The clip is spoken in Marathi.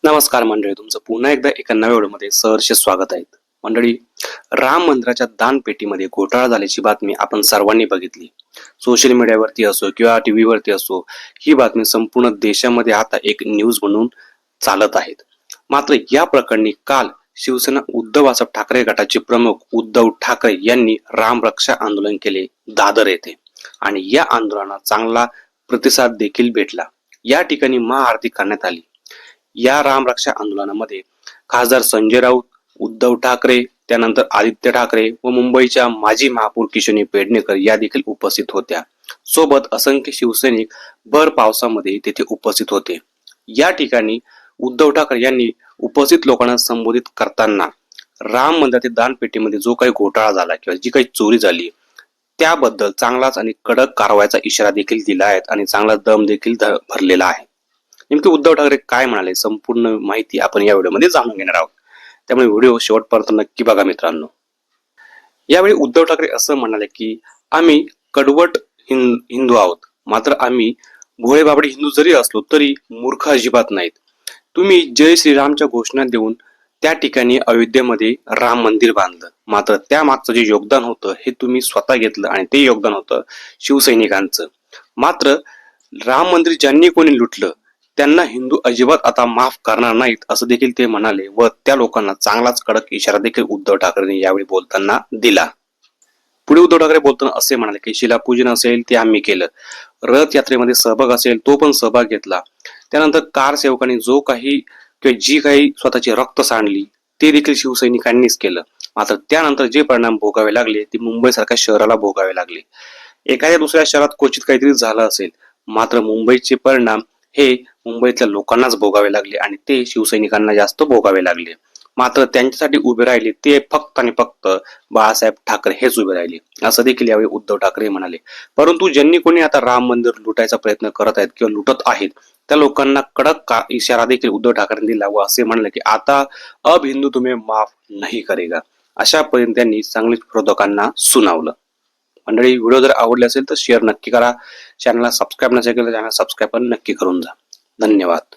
नमस्कार मंडळी, तुमचं पुन्हा एकदा एका नव्या व्हिडिओमध्ये सहर्ष स्वागत आहे. मंडळी, राम मंदिराच्या दानपेटीमध्ये घोटाळा झाल्याची बातमी आपण सर्वांनी बघितली. सोशल मीडियावरती असो किंवा टीव्ही वरती असो, ही बातमी संपूर्ण देशामध्ये आता एक न्यूज म्हणून चालत आहेत. मात्र या प्रकरणी काल शिवसेना उद्धव बाळासाहेब ठाकरे गटाचे प्रमुख उद्धव ठाकरे यांनी रामरक्षा आंदोलन केले दादर येथे आणि या आंदोलनाला चांगला प्रतिसाद देखील भेटला. या ठिकाणी महाआरती करण्यात आली. या रामरक्षा आंदोलनामध्ये खासदार संजय राऊत, उद्धव ठाकरे, त्यानंतर आदित्य ठाकरे व मुंबईच्या माजी महापौर किशोरी पेडणेकर या देखील उपस्थित होत्या. सोबत असंख्य शिवसैनिक भर पावसामध्ये तेथे उपस्थित होते. या ठिकाणी उद्धव ठाकरे यांनी उपस्थित लोकांना संबोधित करताना राम मंदिरातील दानपेटीमध्ये जो काही घोटाळा झाला किंवा जी काही चोरी झाली त्याबद्दल चांगलाच आणि कडक कारवाईचा इशारा देखील दिला आहे आणि चांगला दम देखील भरलेला आहे. नेमके उद्धव ठाकरे काय म्हणाले संपूर्ण माहिती आपण या व्हिडिओमध्ये जाणून घेणार आहोत. त्यामुळे व्हिडिओ शेवटपर्यंत नक्की बघा मित्रांनो. यावेळी उद्धव ठाकरे असं म्हणाले की आम्ही कडवट हिंदू आहोत, मात्र आम्ही भोळेबाबडे हिंदू जरी असलो तरी मूर्ख अजिबात नाहीत. तुम्ही जय श्रीरामच्या घोषणा देऊन त्या ठिकाणी अयोध्येमध्ये राम मंदिर बांधलं, मात्र त्या मागचं जे योगदान होतं हे तुम्ही स्वतः घेतलं आणि ते योगदान होतं शिवसैनिकांचं. मात्र राम मंदिर ज्यांनी कोणी लुटलं त्यांना हिंदू अजिबात आता माफ करणार नाहीत असं देखील ते म्हणाले व त्या लोकांना चांगलाच कडक इशारा देखील उद्धव ठाकरेंनी यावेळी बोलताना दिला. पुढे उद्धव ठाकरे बोलताना असे म्हणाले की शिलापूजन असेल ते आम्ही केलं, रथ यात्रेमध्ये सहभाग असेल तो पण सहभाग घेतला, त्यानंतर कार सेवकांनी जो काही किंवा जी काही स्वतःची रक्त सांडली ते देखील शिवसैनिकांनीच केलं. मात्र त्यानंतर जे परिणाम भोगावे लागले ते मुंबईसारख्या शहराला भोगावे लागले. एखाद्या दुसऱ्या शहरात क्वचित काहीतरी झालं असेल, मात्र मुंबईचे परिणाम हे मुंबईतल्या लोकांनाच भोगावे लागले आणि ते शिवसैनिकांना जास्त भोगावे लागले. मात्र त्यांच्यासाठी उभे राहिले ते फक्त आणि फक्त बाळासाहेब ठाकरे हेच उभे राहिले असं देखील यावेळी उद्धव ठाकरे म्हणाले. परंतु ज्यांनी कोणी आता राम मंदिर लुटायचा प्रयत्न करत आहेत किंवा लुटत आहेत त्या लोकांना कडक इशारा देखील उद्धव ठाकरेंनी दिला व असे म्हणाले की आता अब हिंदू तुम्हें माफ नाही करेगा, अशापर्यंत त्यांनी चांगलीच विरोधकांना सुनावलं. मंडळी, व्हिडिओ जर आवडले असेल तर शेअर नक्की करा. चॅनलला सबस्क्राईब नसेल केलं तर चॅनल सबस्क्राईब पण नक्की करून जा. धन्यवाद.